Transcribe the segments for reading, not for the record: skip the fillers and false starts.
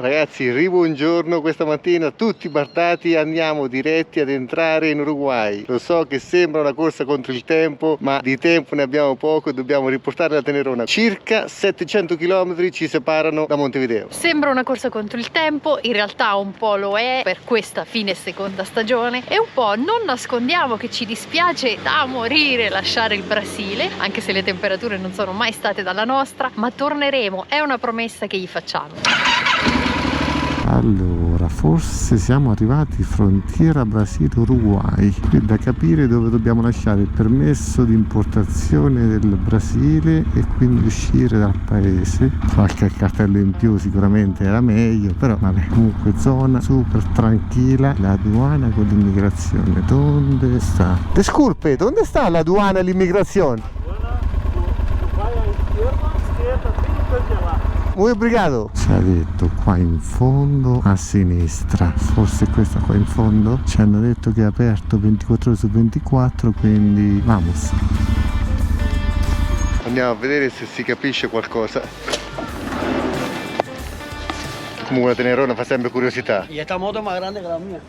Ragazzi, ribuongiorno. Questa mattina tutti bardati, andiamo diretti ad entrare in Uruguay. Lo so che sembra una corsa contro il tempo, ma di tempo ne abbiamo poco e dobbiamo riportare la Tenerona. Circa 700 km ci separano da Montevideo. Sembra una corsa contro il tempo, in realtà un po' lo è per questa fine seconda stagione e un po' non nascondiamo che ci dispiace da morire lasciare il Brasile, anche se le temperature non sono mai state dalla nostra, ma torneremo, è una promessa che gli facciamo. Allora, forse siamo arrivati frontiera Brasile-Uruguay. Qui da capire dove dobbiamo lasciare il permesso di importazione del Brasile e quindi uscire dal paese. Qualche cartello in più sicuramente era meglio, però vabbè, comunque zona super tranquilla. L'aduana con l'immigrazione, dove sta? Disculpe, dove sta l'aduana e l'immigrazione? Muy obrigado. Ci ha detto qua in fondo a sinistra, forse questa qua in fondo. Ci hanno detto che è aperto 24 ore su 24, quindi vamos. Andiamo a vedere se si capisce qualcosa. Comunque la Tenerona fa sempre curiosità. Y esta moto es más grande que la mía.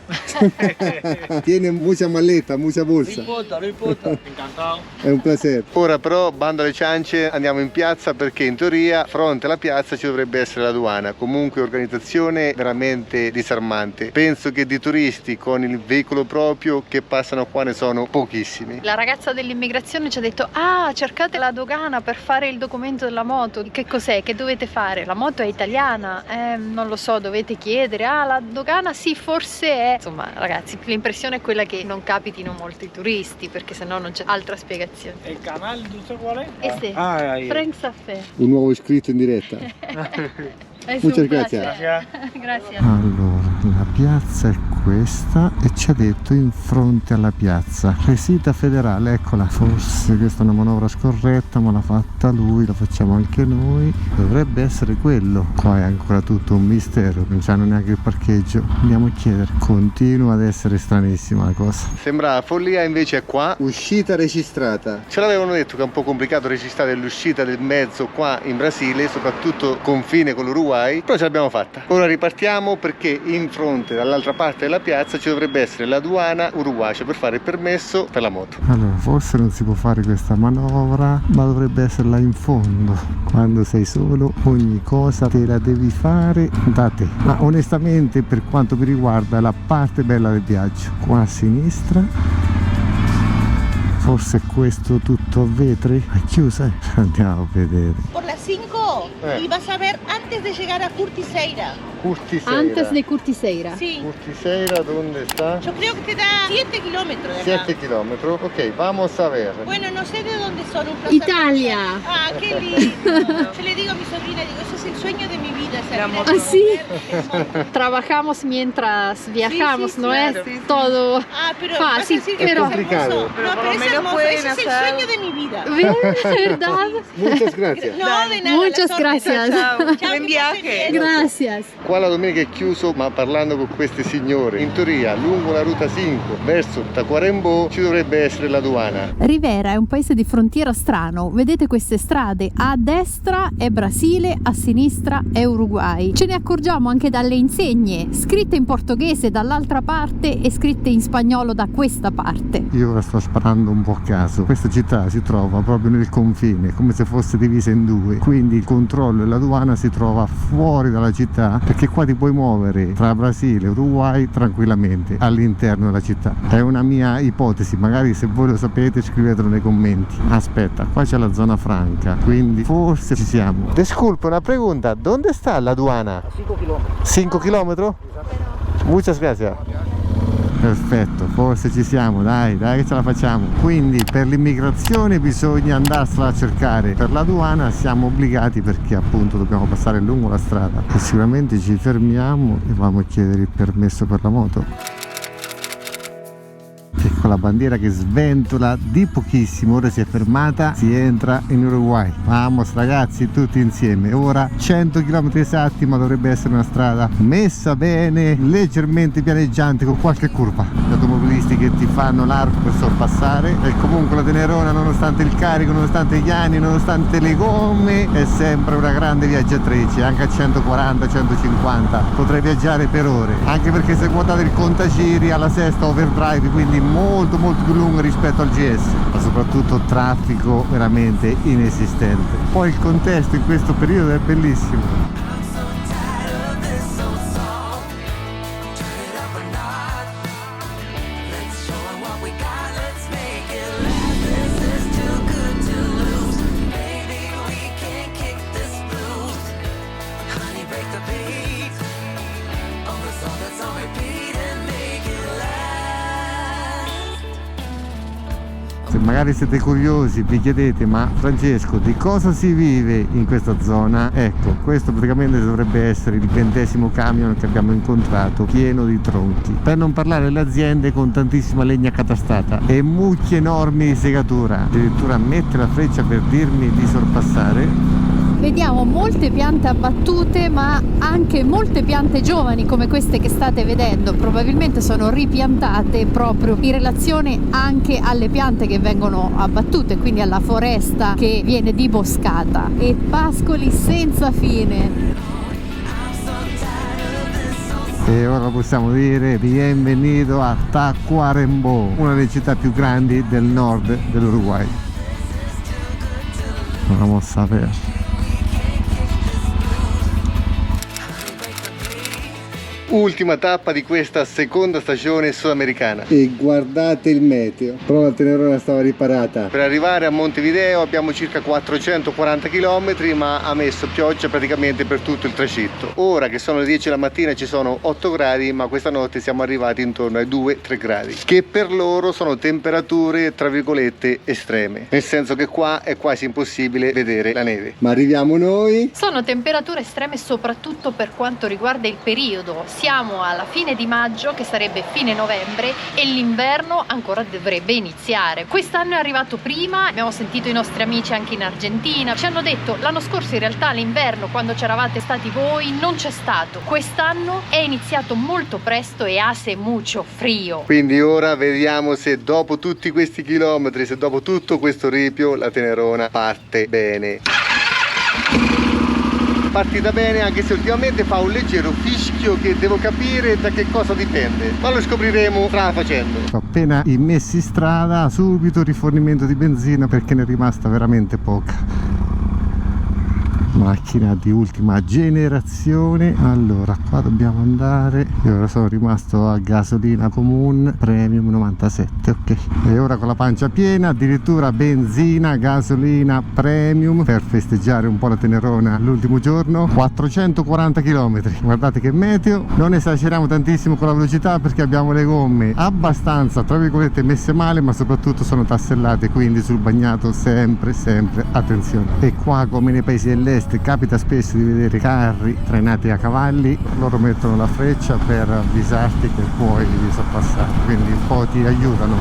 Tiene mucha maleta, mucha bolsa. No importa. Encantado. È un piacere. Ora però, bando alle ciance, andiamo in piazza perché in teoria fronte alla piazza ci dovrebbe essere l'aduana. Comunque organizzazione veramente disarmante. Penso che di turisti con il veicolo proprio che passano qua ne sono pochissimi. La ragazza dell'immigrazione ci ha detto: ah, cercate la dogana per fare il documento della moto. Che cos'è? Che dovete fare? La moto è italiana? Non lo so, dovete chiedere. Ah, la dogana sì, forse è. Insomma, ragazzi, l'impressione è quella che non capitino molti turisti, perché sennò non c'è altra spiegazione. El canal, ¿tú sabes cuál es? Este, ahí. Frank Safé. Un nuovo iscritto in diretta. Muchas gracias. Grazie. Allora, la piazza è questa e ci ha detto in fronte alla piazza Resita Federale, eccola. Forse questa è una manovra scorretta, ma l'ha fatta lui, la facciamo anche noi. Dovrebbe essere quello. Qua è ancora tutto un mistero, non c'hanno neanche il parcheggio. Andiamo a chiedere. Continua ad essere stranissima la cosa. Sembra follia, invece è qua. Uscita registrata. Ce l'avevano detto che è un po' complicato registrare l'uscita del mezzo qua in Brasile, soprattutto confine con l'Uruguay. Però ce l'abbiamo fatta. Ora ripartiamo perché in fronte, dall'altra parte della piazza, ci dovrebbe essere l'aduana uruguacia per fare il permesso per la moto. Allora, forse non si può fare questa manovra, ma dovrebbe essere là in fondo. Quando sei solo, ogni cosa te la devi fare da te. Ma onestamente, per quanto mi riguarda, è la parte bella del viaggio. Qua a sinistra. Forse questo tutto a vetri? È chiusa? Andiamo a vedere. Por las 5 y vas a ver antes de llegar a Curtiseira. Curtiseira. Antes de Curtiseira. Sí. Curtiseira, ¿dónde está? Yo creo que te da 7 kilómetros de acá. 7 kilómetros. Ok, vamos a ver. Bueno, no sé de dónde son. Italia. Ah, qué lindo. Yo le digo a mi sobrina, digo, eso es el sueño de mi vida. ¿Ah, sí? Trabajamos mientras viajamos, Sí, sí, ¿no claro. es? Sí, sí. Todo Ah, pero fácil, vas a decir que pero es hermoso. Pero No, pero es hermoso. Ese es el sueño de mi vida. ¿verdad? Muchas gracias. No, de nada. Muchas las órdenes. gracias. Chao, Buen que pasen viaje. bien. Gracias. Qua la domenica è chiuso, ma parlando con queste signore, in teoria lungo la ruta 5 verso Tacuarembó ci dovrebbe essere l'aduana. Rivera è un paese di frontiera strano, vedete queste strade, a destra è Brasile, a sinistra è Uruguay. Ce ne accorgiamo anche dalle insegne, scritte in portoghese dall'altra parte e scritte in spagnolo da questa parte. Io ora sto sparando un po' a caso. Questa città si trova proprio nel confine, come se fosse divisa in due, quindi il controllo e l'aduana si trova fuori dalla città, perché qua ti puoi muovere tra Brasile e Uruguay tranquillamente all'interno della città. È una mia ipotesi, magari se voi lo sapete scrivetelo nei commenti. Aspetta, qua c'è la zona franca, quindi forse ci siamo. Disculpa, una pregunta, dove sta l'aduana? 5 kilómetros. 5 km? Muchas gracias. Perfetto, forse ci siamo, dai che ce la facciamo. Quindi per l'immigrazione bisogna andarsela a cercare, per l'aduana siamo obbligati perché appunto dobbiamo passare lungo la strada e sicuramente ci fermiamo e vamo a chiedere il permesso per la moto. Che Ecco la bandiera che sventola di pochissimo, ora si è fermata, si entra in Uruguay. Vamos ragazzi, tutti insieme. Ora 100 km esatti, ma dovrebbe essere una strada messa bene, leggermente pianeggiante con qualche curva. Gli automobilisti che ti fanno l'arco per sorpassare, e comunque la Tenerona, nonostante il carico, nonostante gli anni, nonostante le gomme, è sempre una grande viaggiatrice. Anche a 140-150 potrei viaggiare per ore, anche perché se guardate il contagiri alla sesta overdrive, quindi molto più lungo rispetto al GS, ma soprattutto traffico veramente inesistente. Poi il contesto in questo periodo è bellissimo. Se magari siete curiosi, vi chiedete: ma Francesco, di cosa si vive in questa zona? Ecco, questo praticamente dovrebbe essere il 20° camion che abbiamo incontrato, pieno di tronchi, per non parlare delle aziende con tantissima legna accatastata e mucchie enormi di segatura. Addirittura mette la freccia per dirmi di sorpassare. Vediamo molte piante abbattute, ma anche molte piante giovani come queste che state vedendo. Probabilmente sono ripiantate proprio in relazione anche alle piante che vengono abbattute, quindi alla foresta che viene diboscata, e pascoli senza fine. E ora possiamo dire bienvenido a Tacuarembó, una delle città più grandi del nord dell'Uruguay. Vamos a ver. Ultima tappa di questa seconda stagione sudamericana. E guardate il meteo, però la Tenerona stava riparata. Per arrivare a Montevideo abbiamo circa 440 km, ma ha messo pioggia praticamente per tutto il tragitto. Ora che sono le 10 della mattina ci sono 8 gradi, ma questa notte siamo arrivati intorno ai 2-3 gradi, che per loro sono temperature tra virgolette estreme, nel senso che qua è quasi impossibile vedere la neve. Ma arriviamo noi. Sono temperature estreme soprattutto per quanto riguarda il periodo. Siamo alla fine di maggio, che sarebbe fine novembre, e l'inverno ancora dovrebbe iniziare. Quest'anno è arrivato prima, abbiamo sentito i nostri amici anche in Argentina, ci hanno detto l'anno scorso in realtà l'inverno, quando c'eravate stati voi, non c'è stato. Quest'anno è iniziato molto presto e hace mucho frío. Quindi ora vediamo se dopo tutti questi chilometri, se dopo tutto questo ripio, la Tenerona parte bene. Partita bene, anche se ultimamente fa un leggero fischio che devo capire da che cosa dipende, ma lo scopriremo strada facendo. Appena immessi in strada, subito rifornimento di benzina perché ne è rimasta veramente poca. Macchina di ultima generazione. Allora, qua dobbiamo andare. Io ora sono rimasto a gasolina comune premium 97, ok. E ora con la pancia piena, addirittura benzina, gasolina premium per festeggiare un po' la Tenerona l'ultimo giorno. 440 km. Guardate che meteo. Non esageriamo tantissimo con la velocità perché abbiamo le gomme abbastanza tra virgolette messe male, ma soprattutto sono tassellate, quindi sul bagnato sempre attenzione. E qua, come nei paesi dell'est, capita spesso di vedere carri trainati a cavalli, loro mettono la freccia per avvisarti che puoi sorpassare, quindi un po' ti aiutano.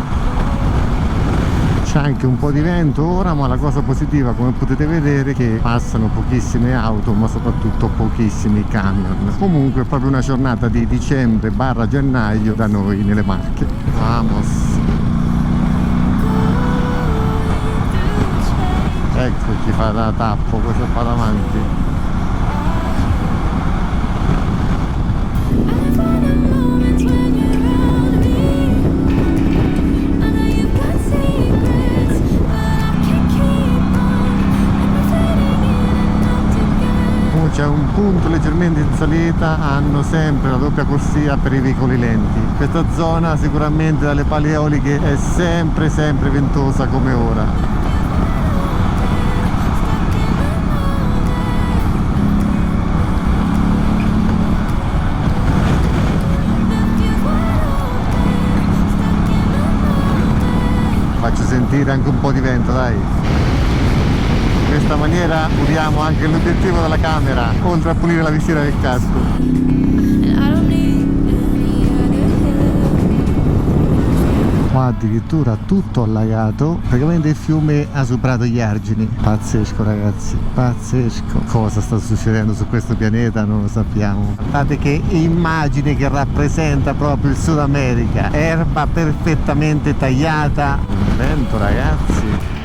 C'è anche un po' di vento ora, ma la cosa positiva, come potete vedere, è che passano pochissime auto, ma soprattutto pochissimi camion. Comunque è proprio una giornata di dicembre/gennaio da noi nelle Marche. Vamos! Ecco chi fa da tappo, questo fa davanti. C'è un punto leggermente in salita, hanno sempre la doppia corsia per i veicoli lenti. Questa zona sicuramente dalle Paleoliche è sempre ventosa come ora. Faccio sentire anche un po' di vento, dai. In questa maniera puliamo anche l'obiettivo della camera, oltre a pulire la visiera del casco. Qua addirittura tutto allagato, praticamente il fiume ha superato gli argini. Pazzesco ragazzi, pazzesco. Cosa sta succedendo su questo pianeta non lo sappiamo. Guardate che immagine che rappresenta proprio il Sud America, erba perfettamente tagliata, un vento ragazzi.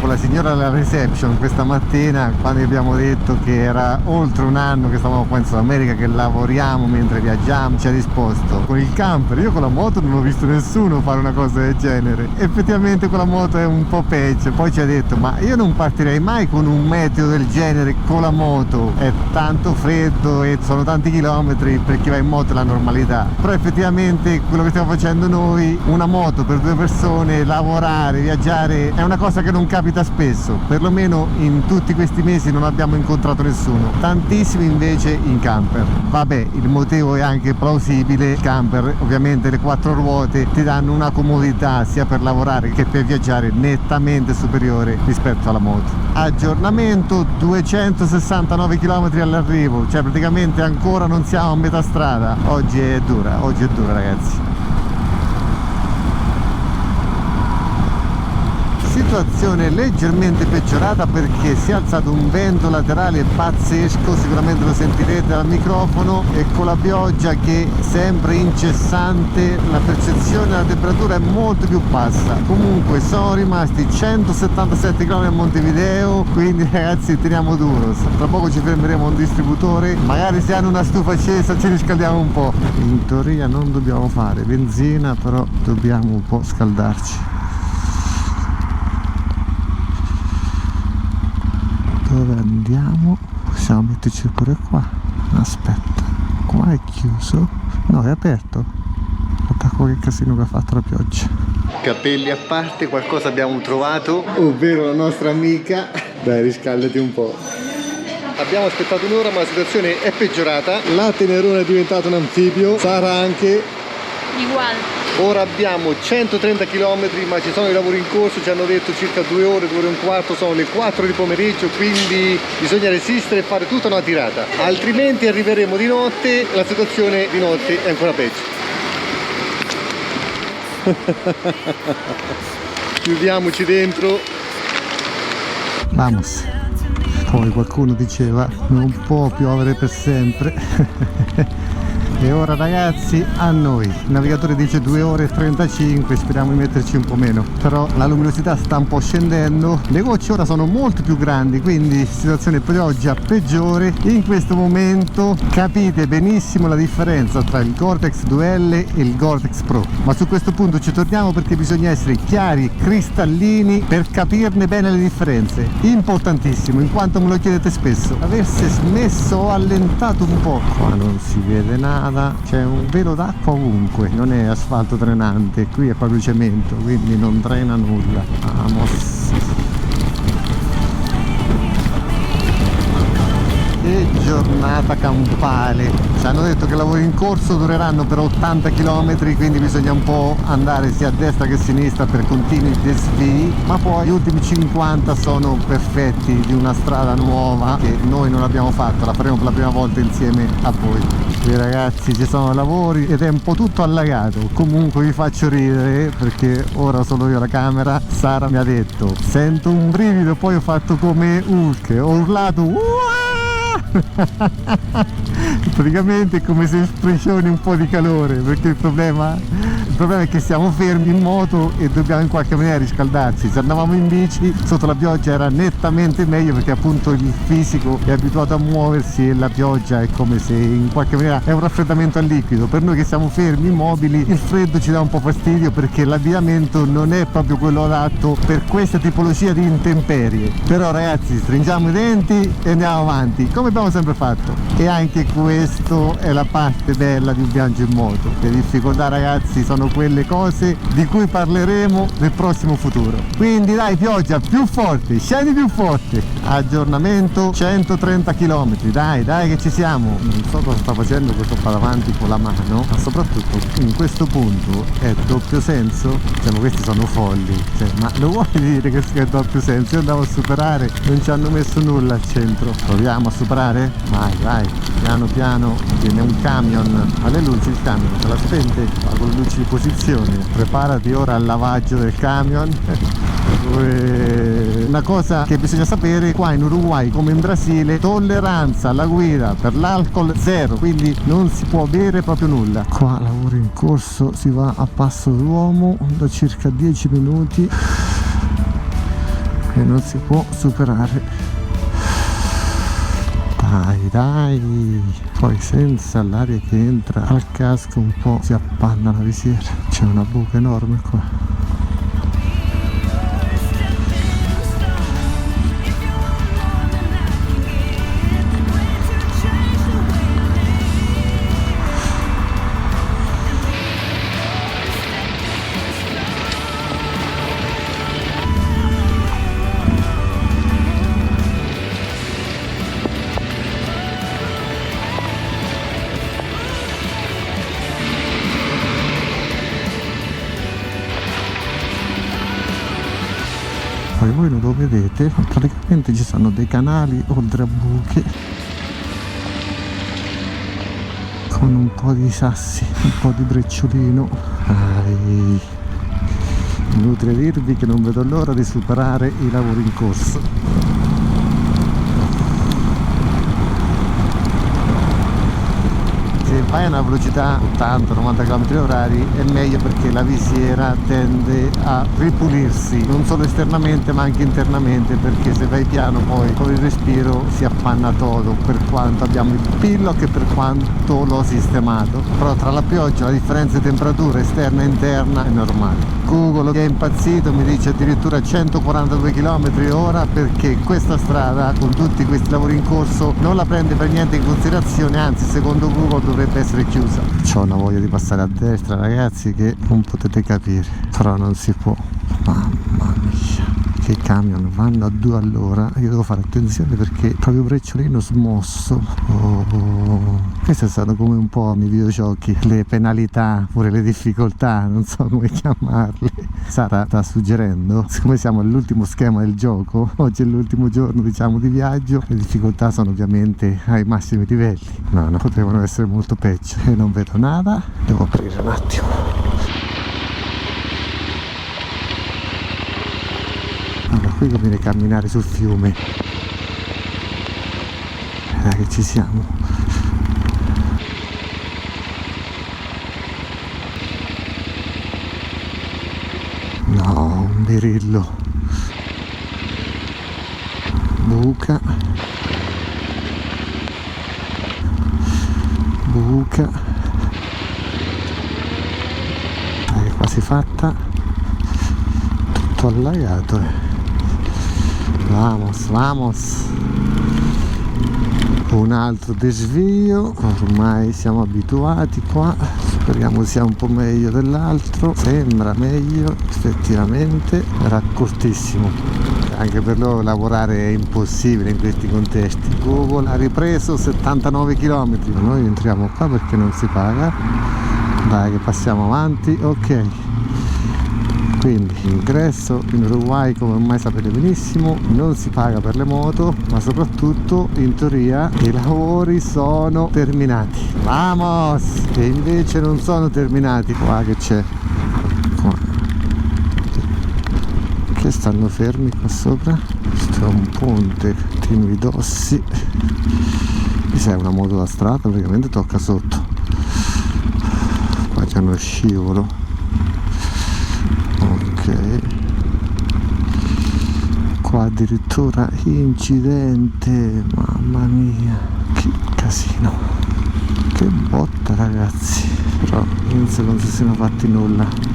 La signora alla reception questa mattina, quando abbiamo detto che era oltre un anno che stavamo qua in Sud America, che lavoriamo mentre viaggiamo, ci ha risposto: con il camper, io con la moto non ho visto nessuno fare una cosa del genere. Effettivamente con la moto è un po' peggio. Poi ci ha detto: ma io non partirei mai con un meteo del genere con la moto, è tanto freddo e sono tanti chilometri, per chi va in moto è la normalità. Però effettivamente quello che stiamo facendo noi, una moto per 2 persone, lavorare, viaggiare, è una cosa che non capita spesso, perlomeno in tutti questi mesi non abbiamo incontrato nessuno, tantissimi invece in camper. Vabbè, il motivo è anche plausibile, il camper ovviamente le 4 ruote ti danno una comodità sia per lavorare che per viaggiare nettamente superiore rispetto alla moto. Aggiornamento: 269 km all'arrivo, cioè praticamente ancora non siamo a metà strada. Oggi è dura ragazzi. Situazione leggermente peggiorata perché si è alzato un vento laterale pazzesco, sicuramente lo sentirete dal microfono, e con la pioggia che è sempre incessante la percezione della temperatura è molto più bassa. Comunque sono rimasti 177 km a Montevideo, quindi ragazzi teniamo duro. Tra poco ci fermeremo a un distributore, magari se hanno una stufa accesa ci riscaldiamo un po'. In teoria non dobbiamo fare benzina, però dobbiamo un po' scaldarci. Dove andiamo? Possiamo metterci pure qua. Aspetta, qua è chiuso? No, è aperto. Guarda qua che casino che ha fatto la pioggia. Capelli a parte, qualcosa abbiamo trovato, ovvero la nostra amica. Dai, riscaldati un po'. Abbiamo aspettato un'ora ma la situazione è peggiorata. La Tenerone è diventata un anfibio, Sara anche. Igual. Ora abbiamo 130 km, ma ci sono i lavori in corso, ci hanno detto circa 2 ore, 2 ore e un quarto, sono le 4 di pomeriggio, quindi bisogna resistere e fare tutta una tirata, altrimenti arriveremo di notte e la situazione di notte è ancora peggio. Chiudiamoci dentro. Vamos. Poi qualcuno diceva non può piovere per sempre. E ora ragazzi a noi, il navigatore dice 2 ore e 35, speriamo di metterci un po' meno, però la luminosità sta un po' scendendo, le gocce ora sono molto più grandi, quindi situazione pioggia peggiore. In questo momento capite benissimo la differenza tra il Gore-Tex 2L e il Gore-Tex Pro, ma su questo punto ci torniamo perché bisogna essere chiari, cristallini per capirne bene le differenze. Importantissimo, in quanto me lo chiedete spesso, aversi smesso o allentato un po'. Qua non si vede nada, c'è un velo d'acqua ovunque, non è asfalto drenante, qui è proprio cemento, quindi non drena nulla. Vamos. Che giornata campale. Ci hanno detto che i lavori in corso dureranno per 80 km, quindi bisogna un po' andare sia a destra che a sinistra per continui desvii, ma poi gli ultimi 50 sono perfetti, di una strada nuova che noi non abbiamo fatto, la faremo per la prima volta insieme a voi. Qui ragazzi ci sono lavori ed è un po' tutto allagato, comunque vi faccio ridere perché ora solo io la camera. Sara mi ha detto sento un brivido, poi ho fatto come Hulk, ho urlato Uah! Praticamente è come se espressioni un po' di calore, perché il problema è che siamo fermi in moto e dobbiamo in qualche maniera riscaldarci. Se andavamo in bici sotto la pioggia era nettamente meglio, perché appunto il fisico è abituato a muoversi e la pioggia è come se in qualche maniera è un raffreddamento al liquido. Per noi che siamo fermi immobili il freddo ci dà un po' fastidio, perché l'abbigliamento non è proprio quello adatto per questa tipologia di intemperie. Però ragazzi stringiamo i denti e andiamo avanti come abbiamo sempre fatto, e anche questo è la parte bella di un viaggio in moto. Le difficoltà ragazzi sono quelle cose di cui parleremo nel prossimo futuro. Quindi dai, pioggia più forte, scendi più forte. Aggiornamento 130 km, dai che ci siamo. Non so cosa sta facendo questo qua davanti con la mano, ma soprattutto in questo punto è doppio senso, cioè ma questi sono folli, cioè, ma lo vuoi dire che è doppio senso? Io andavo a superare, non ci hanno messo nulla al centro, proviamo a superare superare? Vai, vai, piano piano, viene un camion, alle luci il camion, te la spente, va con le luci di posizione, preparati ora al lavaggio del camion. Una cosa che bisogna sapere, qua in Uruguay come in Brasile, tolleranza alla guida per l'alcol zero, quindi non si può bere proprio nulla. Qua lavoro in corso, si va a passo d'uomo da circa 10 minuti e non si può superare. Dai, dai, poi senza l'aria che entra al casco un po' si appanna la visiera, c'è una buca enorme qua. Poi voi non lo vedete, ma praticamente ci sono dei canali oltre a buche con un po' di sassi, un po' di brecciolino. Inutile dirvi che non vedo l'ora di superare i lavori in corso. Se vai a una velocità 80-90 km/h è meglio, perché la visiera tende a ripulirsi non solo esternamente ma anche internamente, perché se vai piano poi con il respiro si appanna todo, per quanto abbiamo il pillock e per quanto l'ho sistemato. Però tra la pioggia e la differenza di temperatura esterna e interna è normale. Google, che è impazzito, mi dice addirittura 142 km/h, perché questa strada con tutti questi lavori in corso non la prende per niente in considerazione, anzi secondo Google dovrebbe essere chiusa. C'ho una voglia di passare a destra, ragazzi, che non potete capire, però non si può. Mamma mia, che i camion vanno a 2 all'ora, io devo fare attenzione perché proprio brecciolino smosso. Questo è stato come un po' nei videogiochi, le penalità, pure le difficoltà, non so come chiamarle. Sara sta suggerendo, siccome siamo all'ultimo schema del gioco, oggi è l'ultimo giorno diciamo di viaggio, le difficoltà sono ovviamente ai massimi livelli. No, potevano essere molto peggio. E non vedo nada, devo aprire un attimo. Allora, qui conviene camminare sul fiume. Che ci siamo. No, un birillo. Buca. Buca. È quasi fatta. Tutto allagato. Vamos, vamos. Un altro desvio, ormai siamo abituati qua, speriamo sia un po' meglio dell'altro, sembra meglio effettivamente, era cortissimo, anche per loro lavorare è impossibile in questi contesti. Google ha ripreso 79 km, noi entriamo qua perché non si paga, dai che passiamo avanti, ok. Quindi l'ingresso in Uruguay, come ormai sapete benissimo, non si paga per le moto, ma soprattutto in teoria i lavori sono terminati. Vamos! E invece non sono terminati. Qua che c'è? Qua. Che stanno fermi qua sopra? Questo è un ponte pieno di dossi. Se è una moto da strada praticamente tocca sotto. Qua c'è uno scivolo. Ok, qua addirittura incidente, mamma mia, che casino, che botta ragazzi, però penso non si siano fatti nulla.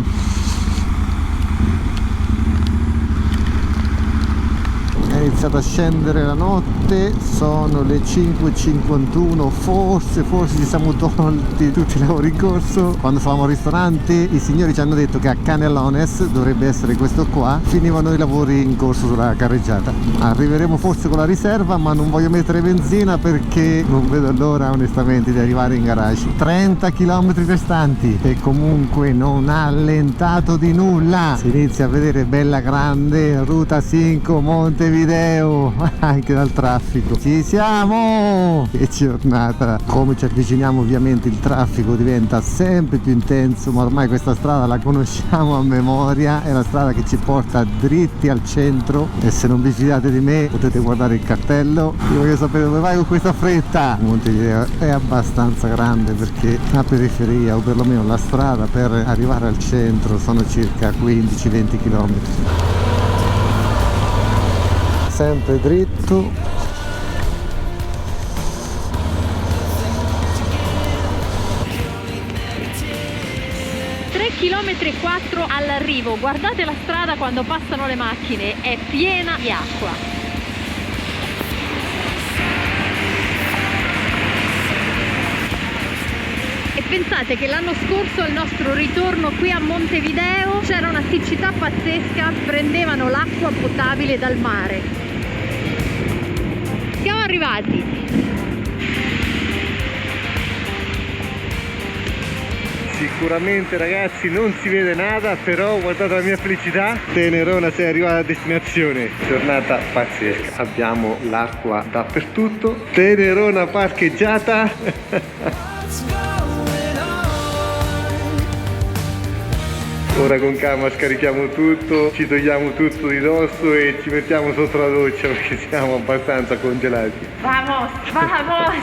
È iniziata a scendere la notte, sono le 5:51, forse ci siamo tolti tutti i lavori in corso. Quando stavamo al ristorante i signori ci hanno detto che a Canelones, dovrebbe essere questo qua, finivano i lavori in corso sulla carreggiata. Arriveremo forse con la riserva, ma non voglio mettere benzina perché non vedo l'ora onestamente di arrivare in garage. 30 km restanti e comunque non ha allentato di nulla. Si inizia a vedere bella grande Ruta 5 Montevideo. Montevideo, anche dal traffico. Ci siamo! Che giornata! Come ci avviciniamo ovviamente il traffico diventa sempre più intenso, ma ormai questa strada la conosciamo a memoria, è la strada che ci porta dritti al centro e se non vi fidate di me potete guardare il cartello. Io voglio sapere dove vai con questa fretta. Montevideo è abbastanza grande perché la periferia, o perlomeno la strada per arrivare al centro, sono circa 15-20 km. Sempre dritto. 3,4 km all'arrivo, guardate la strada quando passano le macchine, è piena di acqua. E pensate che l'anno scorso al nostro ritorno qui a Montevideo c'era una siccità pazzesca, prendevano l'acqua potabile dal mare. Siamo arrivati! Sicuramente ragazzi non si vede nada, però guardate la mia felicità, Tenerona sei arrivata a destinazione. Giornata pazzesca, abbiamo l'acqua dappertutto, Tenerona parcheggiata. Ora con calma scarichiamo tutto, ci togliamo tutto di dosso e ci mettiamo sotto la doccia perché siamo abbastanza congelati. Vamos, vamos!